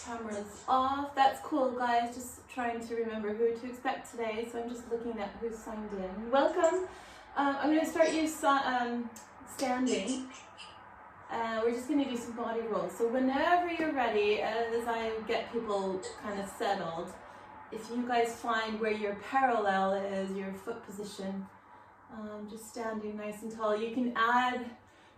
Cameras off. That's cool, guys. Just trying to remember who to expect today. So I'm just looking at who's signed in. Welcome. I'm going to start you standing. We're just going to do some body rolls. So whenever you're ready, as I get people kind of settled, if you guys find where your parallel is, your foot position, just standing nice and tall. You can add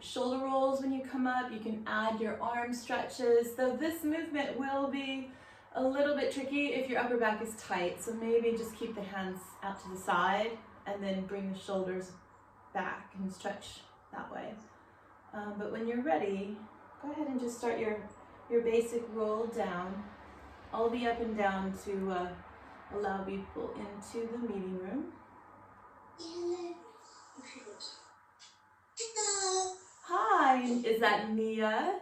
shoulder rolls when you come up. You can add your arm stretches. So this movement will be a little bit tricky if your upper back is tight. So maybe just keep the hands out to the side and then bring the shoulders back and stretch that way. But when you're ready, go ahead and just start your basic roll down. I'll be up and down to allow people into the meeting room. Hi, is that Nia?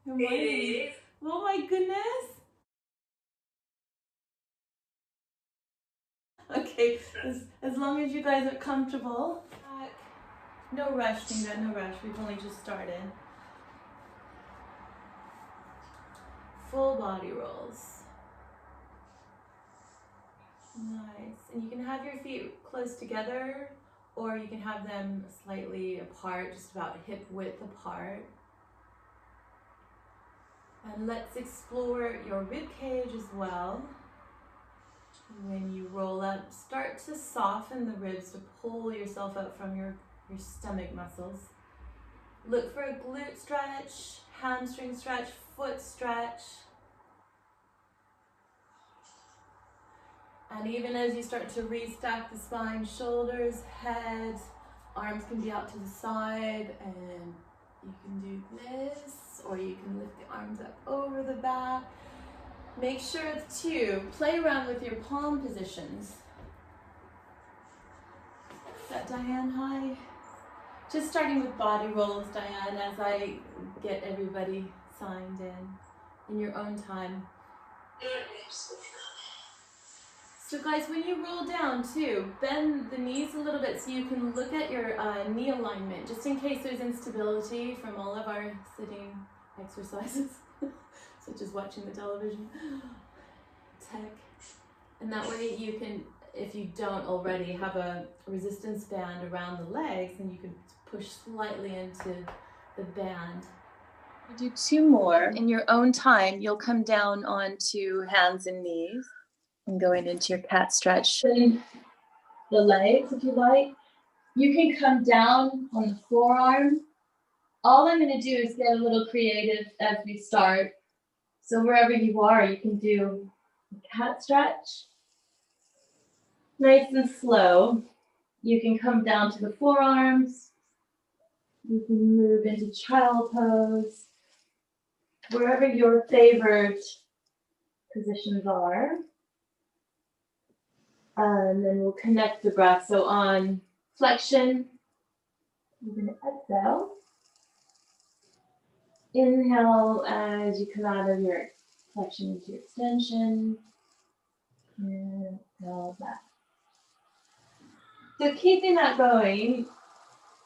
Good morning. Oh my goodness. Okay, as long as you guys are comfortable. No rush, Nia, no rush. We've only just started. Full body rolls. Nice. And you can have your feet close together, or you can have them slightly apart, just about hip width apart. And let's explore your rib cage as well. When you roll up, start to soften the ribs to pull yourself up from your stomach muscles. Look for a glute stretch, hamstring stretch, foot stretch. And even as you start to restack the spine, shoulders, head, arms can be out to the side, and you can do this, or you can lift the arms up over the back. Make sure to play around with your palm positions. Is that Diane? Hi. Just starting with body rolls, Diane, as I get everybody signed in your own time. So guys, when you roll down too, bend the knees a little bit so you can look at your knee alignment, just in case there's instability from all of our sitting exercises, such as watching the television, tech. And that way you can, if you don't already have a resistance band around the legs, then you can push slightly into the band. Do 2 more. In your own time, you'll come down onto hands and knees and going into your cat stretch. And the legs, if you like. You can come down on the forearm. All I'm going to do is get a little creative as we start. So wherever you are, you can do a cat stretch. Nice and slow. You can come down to the forearms. You can move into child pose. Wherever your favorite positions are. And then we'll connect the breath. So on flexion, you're going to exhale. Inhale as you come out of your flexion into extension. And exhale back. So keeping that going,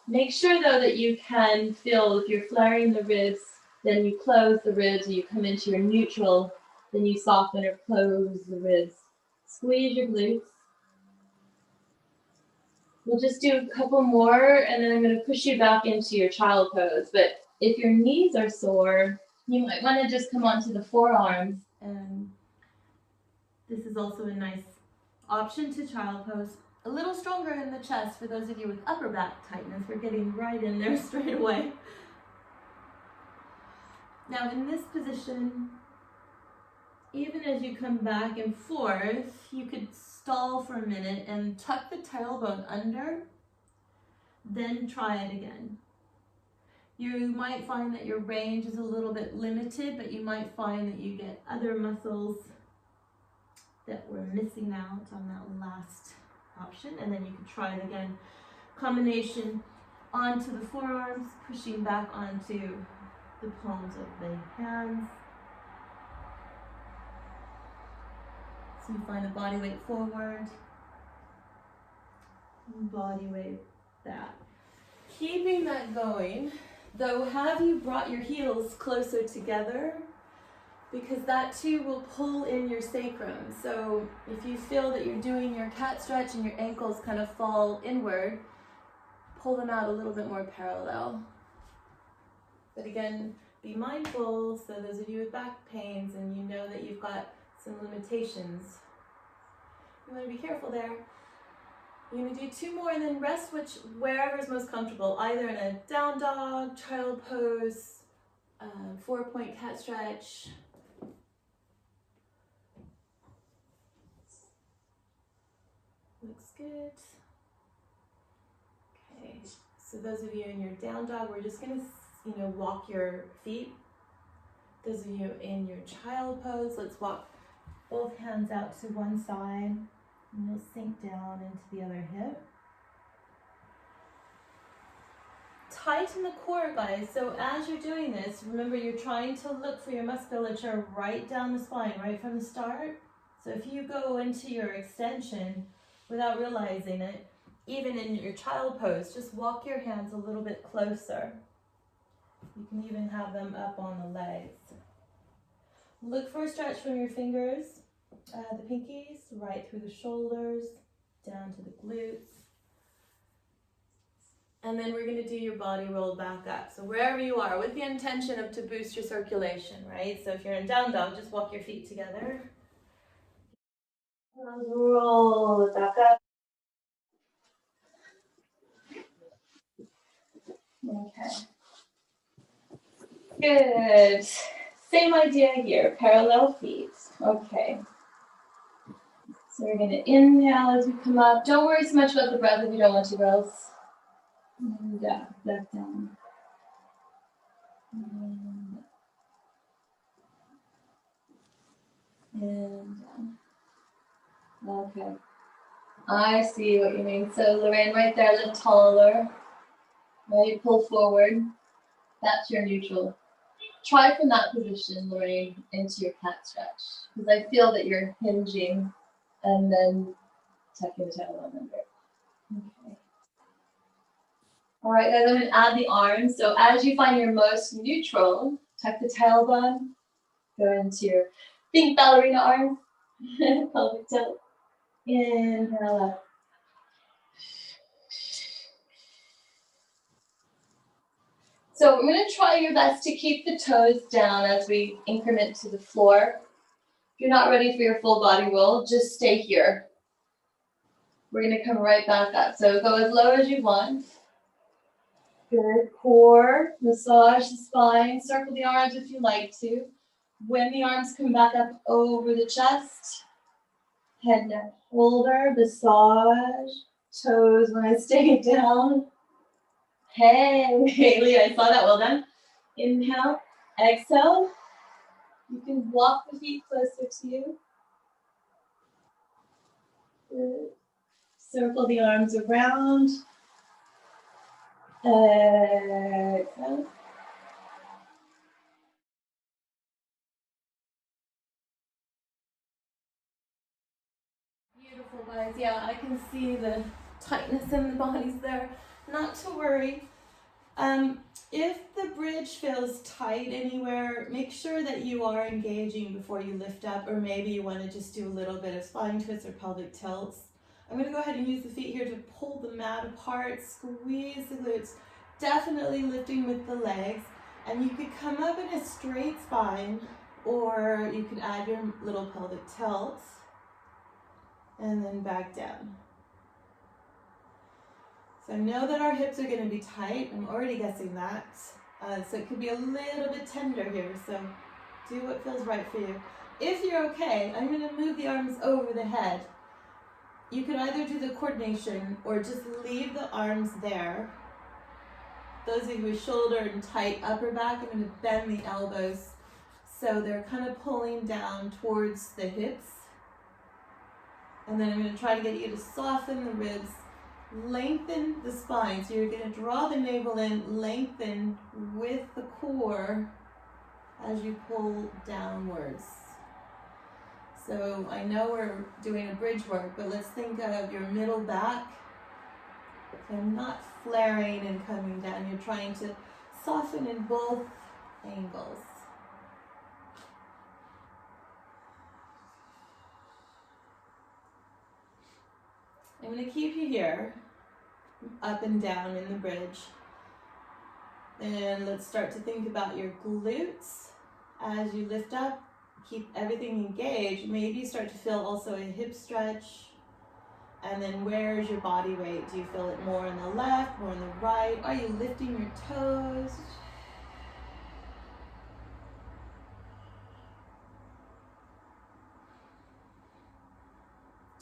make sure though that you can feel, if you're flaring the ribs, then you close the ribs, or you come into your neutral, then you soften or close the ribs. Squeeze your glutes. We'll just do a couple more, and then I'm going to push you back into your child pose. But if your knees are sore, you might want to just come onto the forearms. And this is also a nice option to child pose. A little stronger in the chest for those of you with upper back tightness. We're getting right in there straight away. Now in this position, even as you come back and forth, you could stall for a minute and tuck the tailbone under, then try it again. You might find that your range is a little bit limited, but you might find that you get other muscles that we're missing out on that last option, and then you can try it again. Combination onto the forearms, pushing back onto the palms of the hands. So you find the body weight forward, body weight back. Keeping that going, though, have you brought your heels closer together? because that too will pull in your sacrum. So if you feel that you're doing your cat stretch and your ankles kind of fall inward, pull them out a little bit more parallel. But again, be mindful, so those of you with back pains and you know that you've got some limitations, you want to be careful there. You're going to do 2 more and then rest wherever is most comfortable, either in a down dog, child pose, 4-point cat stretch. Looks good. Okay, so those of you in your down dog, we're just going to, walk your feet. Those of you in your child pose, let's walk both hands out to one side, and you'll sink down into the other hip. Tighten the core, guys. So as you're doing this, remember you're trying to look for your musculature right down the spine, right from the start. So if you go into your extension without realizing it, even in your child pose, just walk your hands a little bit closer. You can even have them up on the legs. Look for a stretch from your fingers, the pinkies, right through the shoulders, down to the glutes. And then we're going to do your body roll back up. So wherever you are, with the intention of to boost your circulation, right? So if you're in down dog, just walk your feet together. Roll it back up. Okay. Good. Same idea here, parallel feet. Okay. So we're going to inhale as we come up. Don't worry so much about the breath if you don't want to, girls. And back down. And down. Okay. I see what you mean. So Lorraine, right there, a little taller. Right, pull forward. That's your neutral. Try from that position, Lorraine, into your cat stretch. Because I feel that you're hinging and then tucking the tailbone under. Okay. All right, guys, I'm going to add the arms. So as you find your most neutral, tuck the tailbone, go into your pink ballerina arms, pelvic tilt. Inhale up. So I'm going to try your best to keep the toes down as we increment to the floor. If you're not ready for your full body roll, just stay here. We're going to come right back up. So go as low as you want. Good. Core, massage the spine, circle the arms if you like to. When the arms come back up over the chest, head, neck, shoulder, massage, toes when I stay down. Hey, Haley, I saw that. Well done. Inhale, exhale. You can walk the feet closer to you. Good. Circle the arms around. Exhale. Beautiful, guys. Yeah, I can see the tightness in the bodies there. Not to worry. If the bridge feels tight anywhere, make sure that you are engaging before you lift up, or maybe you want to just do a little bit of spine twists or pelvic tilts. I'm going to go ahead and use the feet here to pull the mat apart, squeeze the glutes, definitely lifting with the legs. And you could come up in a straight spine, or you could add your little pelvic tilts, and then back down. So I know that our hips are going to be tight. I'm already guessing that. So it could be a little bit tender here. So do what feels right for you. If you're okay, I'm going to move the arms over the head. You could either do the coordination or just leave the arms there. Those of you with shoulder and tight upper back, I'm going to bend the elbows so they're kind of pulling down towards the hips. And then I'm going to try to get you to soften the ribs. Lengthen the spine. So you're going to draw the navel in, lengthen with the core as you pull downwards. So I know we're doing a bridge work, but let's think of your middle back. So not flaring and coming down. You're trying to soften in both angles. I'm going to keep you here, up and down in the bridge. And let's start to think about your glutes as you lift up. Keep everything engaged. Maybe you start to feel also a hip stretch. And then where's your body weight? Do you feel it more on the left, more on the right? Are you lifting your toes?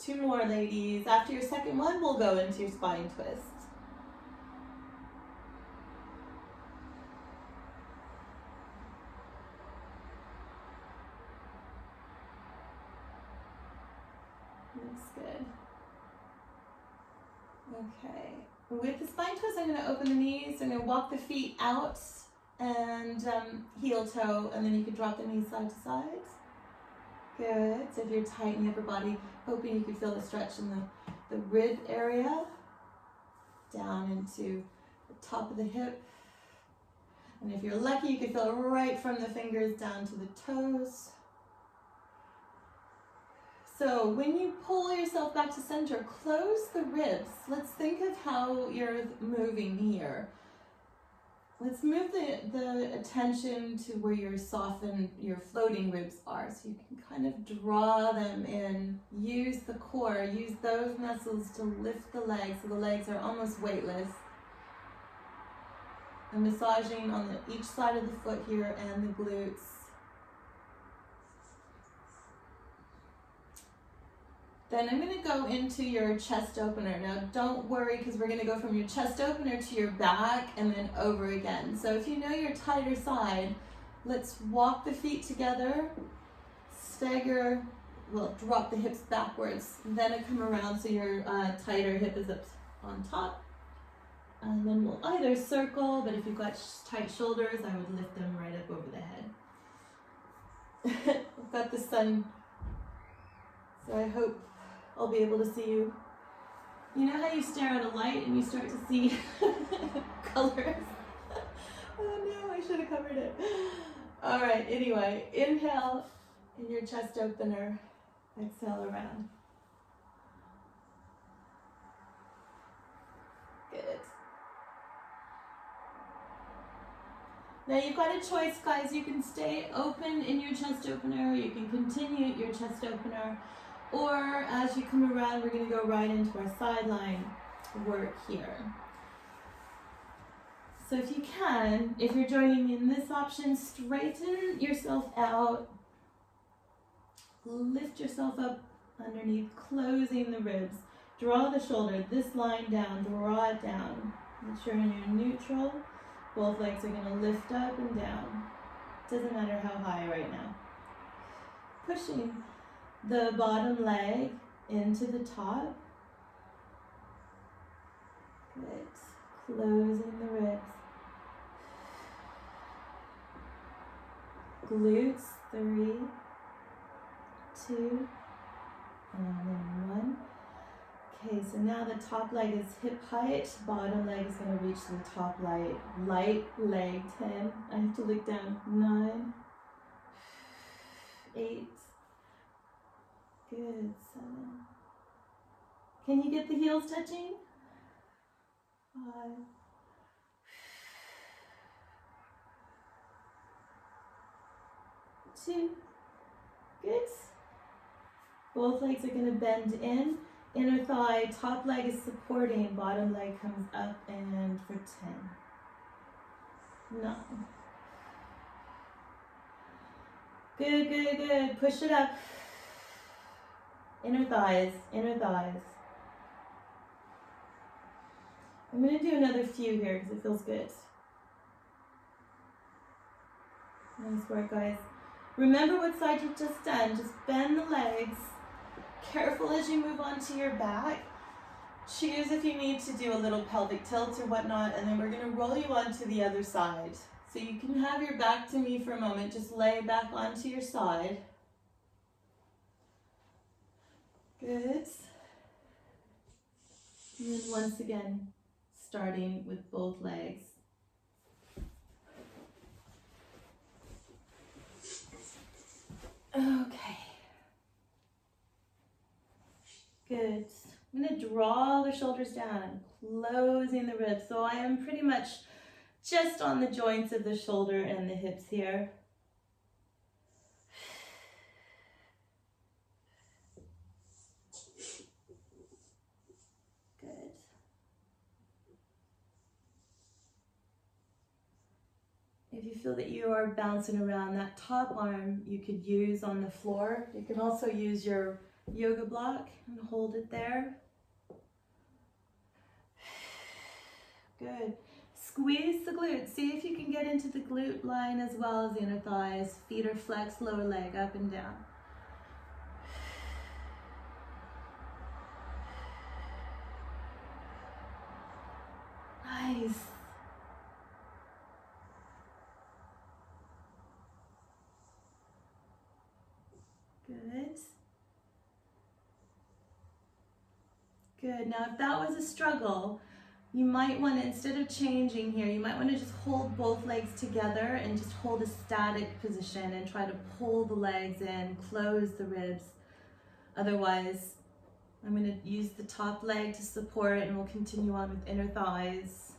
Two more, ladies. After your second one, we'll go into your spine twist. Looks good. Okay. With the spine twist, I'm going to open the knees. I'm going to walk the feet out and heel toe, and then you can drop the knees side to side. Good. So if you're tight in the upper body, hoping you can feel the stretch in the rib area, down into the top of the hip. And if you're lucky, you can feel it right from the fingers down to the toes. So when you pull yourself back to center, close the ribs. Let's think of how you're moving here. Let's move the attention to where your softened, your floating ribs are. So you can kind of draw them in. Use the core, use those muscles to lift the legs so the legs are almost weightless. And massaging on each side of the foot here and the glutes. Then I'm going to go into your chest opener. Now don't worry, because we're going to go from your chest opener to your back and then over again. So if you know your tighter side, let's walk the feet together, stagger, well, drop the hips backwards, then I come around so your tighter hip is up on top. And then we'll either circle, but if you've got tight shoulders, I would lift them right up over the head. I've got the sun, so I hope I'll be able to see you. You know how you stare at a light and you start to see colors? Oh no, I should have covered it. All right, anyway, inhale in your chest opener, exhale around. Good. Now you've got a choice, guys. You can stay open in your chest opener, you can continue your chest opener, or as you come around, we're going to go right into our sideline work here. So if you can, if you're joining me in this option, straighten yourself out, lift yourself up underneath, closing the ribs, draw the shoulder, this line down, draw it down. Make sure you're neutral. Both legs are going to lift up and down. Doesn't matter how high right now. Pushing the bottom leg into the top. Good. Closing the ribs. Glutes, 3, 2, and then 1. Okay, so now the top leg is hip height, bottom leg is going to reach the top leg. Light leg, 10. I have to look down. 9, 8. Good, 7. Can you get the heels touching? 5. 2. Good. Both legs are going to bend in. Inner thigh, top leg is supporting, bottom leg comes up, and for 10. 9. Good, good, good. Push it up. Inner thighs, inner thighs. I'm going to do another few here because it feels good. Nice work, guys. Remember what side you've just done. Just bend the legs. Careful as you move on to your back. Choose if you need to do a little pelvic tilt or whatnot, and then we're going to roll you onto the other side. So you can have your back to me for a moment. Just lay back onto your side. Good. And then once again, starting with both legs. Okay. Good. I'm going to to draw the shoulders down, closing the ribs. So I am pretty much just on the joints of the shoulder and the hips here. Good. If you feel that you are bouncing around, that top arm you could use on the floor. You can also use your yoga block and hold it there. Good. Squeeze the glutes. See if you can get into the glute line as well as the inner thighs. Feet are flexed, lower leg up and down. Nice. Good. Good. Now, if that was a struggle, you might want to, instead of changing here, you might want to just hold both legs together and just hold a static position and try to pull the legs in, close the ribs. Otherwise, I'm going to use the top leg to support and we'll continue on with inner thighs.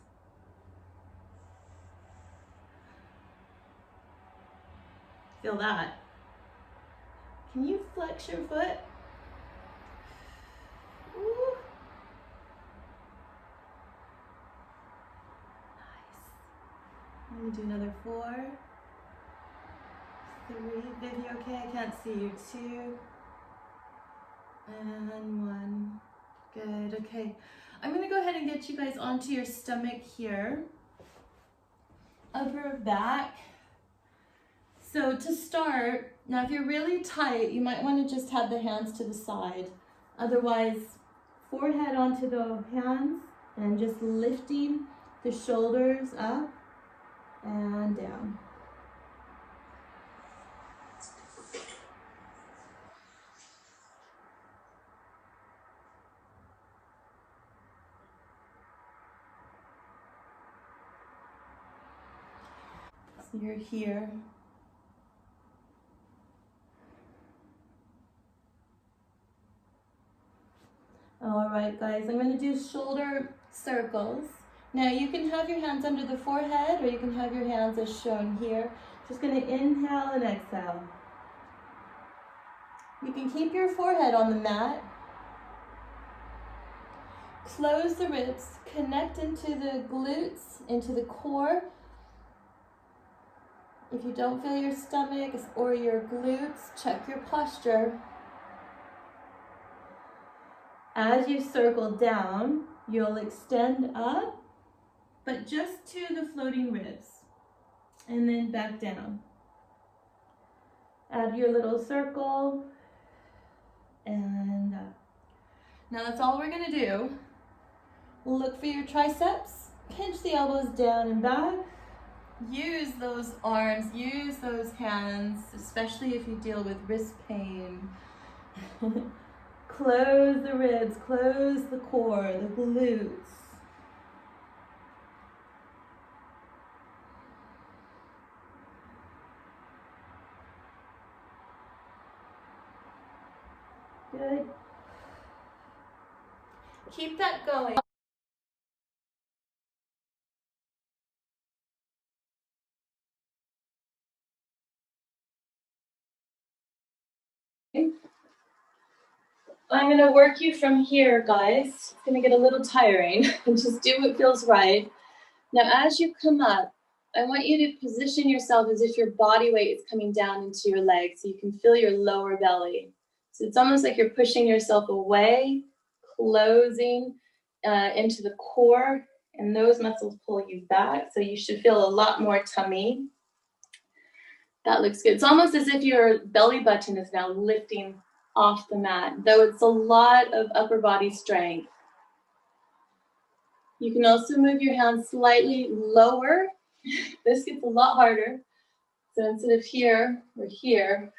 Feel that? Can you flex your foot? Ooh. Nice. I'm going to do another 4, 3. Viv, you okay? I can't see you. 2. And 1. Good, okay. I'm gonna go ahead and get you guys onto your stomach here. Upper back. So to start, now if you're really tight, you might want to just have the hands to the side. Otherwise, forehead onto the hands and just lifting the shoulders up and down. So you're here. All right, guys, I'm going to do shoulder circles. Now you can have your hands under the forehead or you can have your hands as shown here. Just going to inhale and exhale. You can keep your forehead on the mat. Close the ribs, connect into the glutes, into the core. If you don't feel your stomach or your glutes, check your posture. As you circle down, you'll extend up, but just to the floating ribs, and then back down. Add your little circle, and up. Now that's all we're gonna do. Look for your triceps, pinch the elbows down and back. Use those arms, use those hands, especially if you deal with wrist pain. Close the ribs, close the core, the glutes. Good. Keep that going. I'm going to work you from here, guys. It's going to get a little tiring. Just do what feels right. Now, as you come up, I want you to position yourself as if your body weight is coming down into your legs so you can feel your lower belly. So it's almost like you're pushing yourself away, closing into the core, and those muscles pull you back. So you should feel a lot more tummy. That looks good. It's almost as if your belly button is now lifting off the mat, though it's a lot of upper body strength. You can also move your hands slightly lower. This gets a lot harder. So instead of here, we're here.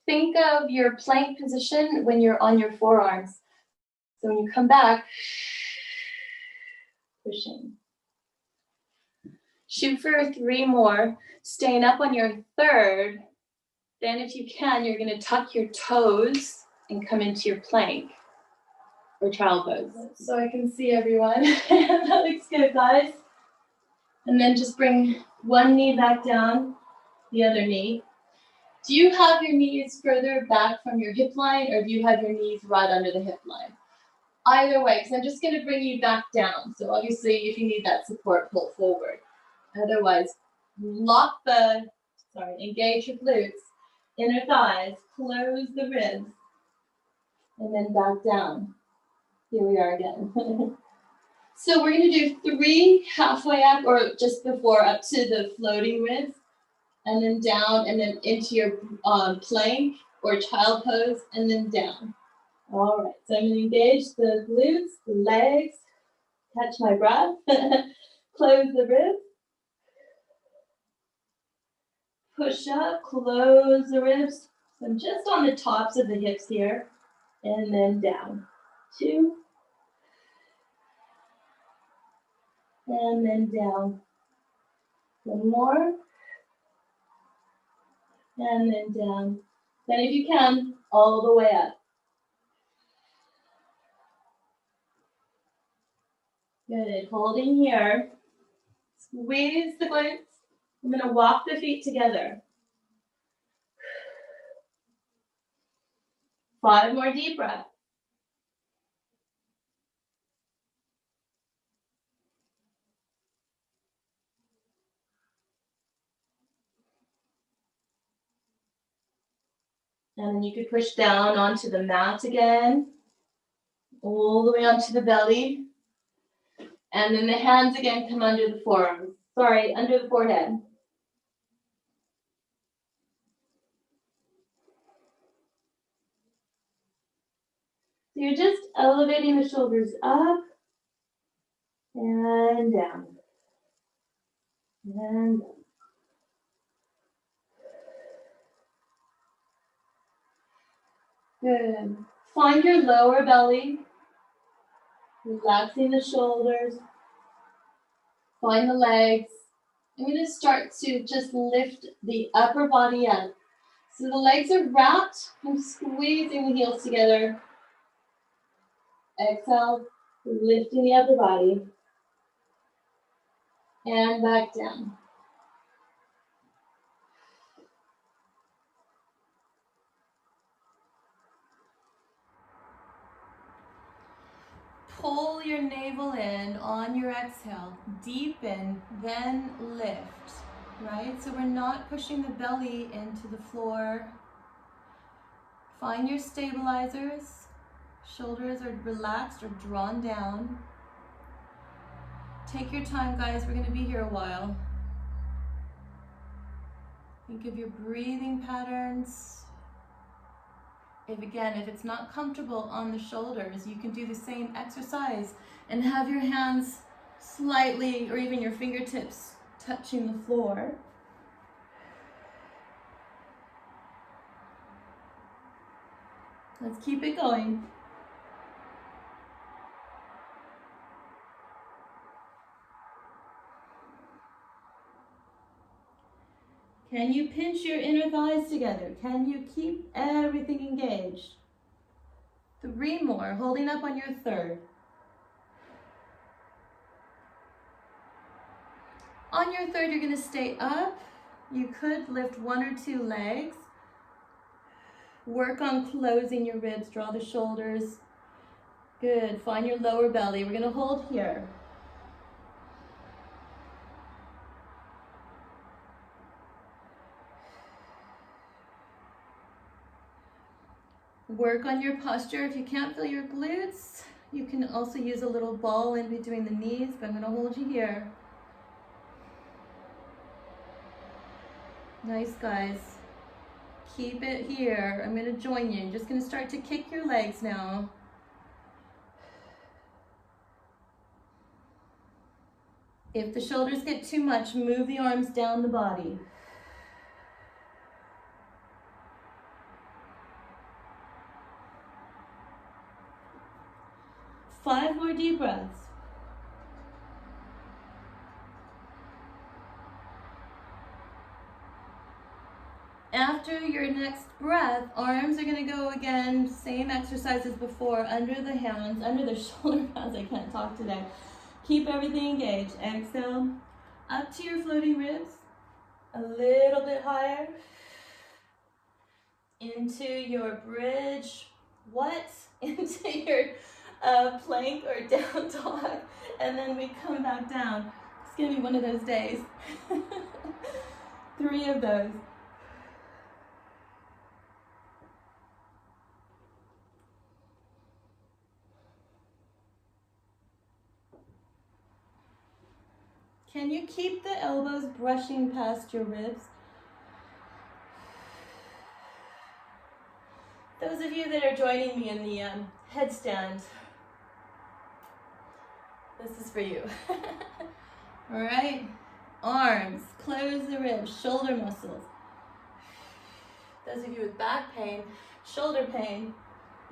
Think of your plank position when you're on your forearms. So when you come back, pushing. Shoot for 3 more. Staying up on your third. Then if you can, you're going to tuck your toes and come into your plank or child pose. So I can see everyone. That looks good, guys. And then just bring one knee back down, the other knee. Do you have your knees further back from your hip line, or do you have your knees right under the hip line? Either way, because I'm just going to bring you back down. So obviously, if you need that support, pull forward. Otherwise, engage your glutes, inner thighs, close the ribs, and then back down. Here we are again. So we're going to do 3 halfway up, or just before, up to the floating ribs, and then down, and then into your plank or child pose, and then down. All right, so I'm going to engage the glutes, the legs, catch my breath, close the ribs, push up, close the ribs. So I'm just on the tops of the hips here, and then down. 2, and then down. 1 more, and then down. Then if you can, all the way up. Good, holding here. Squeeze the glutes. I'm going to walk the feet together. 5 more deep breaths. And then you could push down onto the mat again, all the way onto the belly. And then the hands again come under the forearms. Sorry, under the forehead. So you're just elevating the shoulders up and down. And down. Good. Find your lower belly, relaxing the shoulders. Find the legs. I'm going to start to just lift the upper body up. So the legs are wrapped. I'm squeezing the heels together. Exhale, lifting the upper body. And back down. Pull your navel in on your exhale. Deepen, then lift. Right? So we're not pushing the belly into the floor. Find your stabilizers. Shoulders are relaxed or drawn down. Take your time, guys. We're going to be here a while. Think of your breathing patterns. If it's not comfortable on the shoulders, you can do the same exercise and have your hands slightly, or even your fingertips, touching the floor. Let's keep it going. Can you pinch your inner thighs together? Can you keep everything engaged? 3 more, holding up on your 3rd. On your 3rd, you're going to stay up. You could lift 1 or 2 legs. Work on closing your ribs, draw the shoulders. Good, find your lower belly. We're going to hold here. Work on your posture. If you can't feel your glutes, you can also use a little ball in between the knees, but I'm going to hold you here. Nice, guys. Keep it here. I'm going to join you. You're just going to start to kick your legs now. If the shoulders get too much, move the arms down the body. Five more deep breaths. After your next breath, arms are going to go again, same exercise as before, under the hands, under the shoulder pads. I can't talk today. Keep everything engaged. Exhale, up to your floating ribs, a little bit higher, into your bridge, into your plank or down dog, and then we come back down. It's going to be one of those days. 3 of those. Can you keep the elbows brushing past your ribs? Those of you that are joining me in the headstand, this is for you. All right, arms, close the ribs, shoulder muscles. Those of you with back pain, shoulder pain,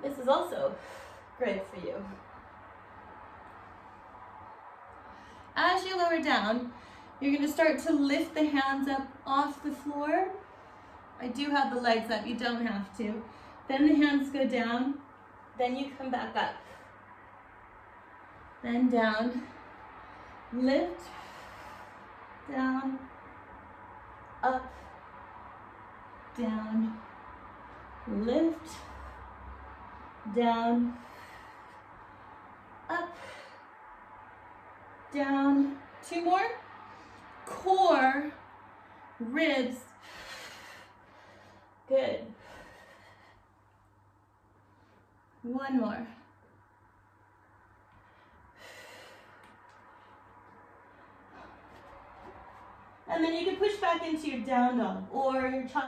this is also great for you. As you lower down, you're going to start to lift the hands up off the floor. I do have the legs up, you don't have to. Then the hands go down, then you come back up. Then down, lift, down, up, down, lift, down, up, down. 2 more. Core, ribs. Good. 1 more. And then you can push back into your down dog or your child.